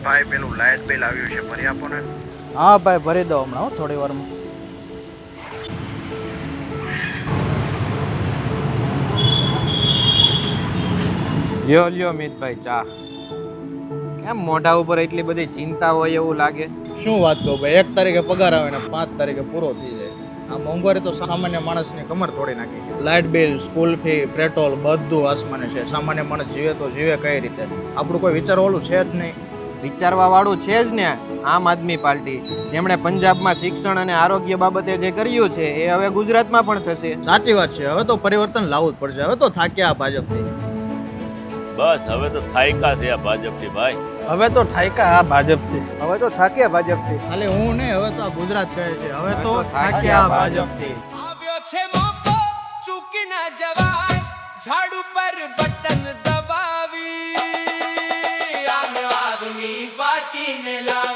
ભાઈ પેલું light bill આવ્યું છે, ભરી આપો ને. હા ભાઈ, ભરી દો હમણાં થોડી વારમાં. લ્યો મિતભાઈ ચા. કેમ મોઢા ઉપર એટલી બધી ચિંતા હોય એવું લાગે? શું વાત કહું ભાઈ, 1 તારીખે પગાર આવે ને 5 તારીખે પૂરો થઈ જાય. આ મોંઘવારી તો સામાન્ય માણસની કમર તોડી નાખી છે. Light bill, school fee, petrol બધું આસમાને છે. સામાન્ય માણસ જીવે તો જીવે કઈ રીતે? આપણું કોઈ વિચારવાળું છે જ નહીં. વિચારવા વાળું છે જ ને આમ આદમી પાર્ટી, જેમણે પંજાબમાં શિક્ષણ અને આરોગ્ય બાબતે જે કર્યું છે એ હવે ગુજરાતમાં પણ થશે. સાચી વાત છે. હવે તો પરિવર્તન લાવવું જ પડશે. હવે તો થાક્યા આ ભાજપથી. બસ હવે તો થાયકા છે આ ભાજપથી ભાઈ. હવે તો થાક્યા આ ભાજપથી. હવે તો થાક્યા ભાજપથી. ખાલી હું નહીં, હવે તો આ ગુજરાત કહે છે હવે તો થાક્યા આ ભાજપથી. આવ્યો છે મોકો, ચૂકી ના જવાય, ઝાડુ પર બટન દબાવી આમ આદમી પાર્ટીને લાવી.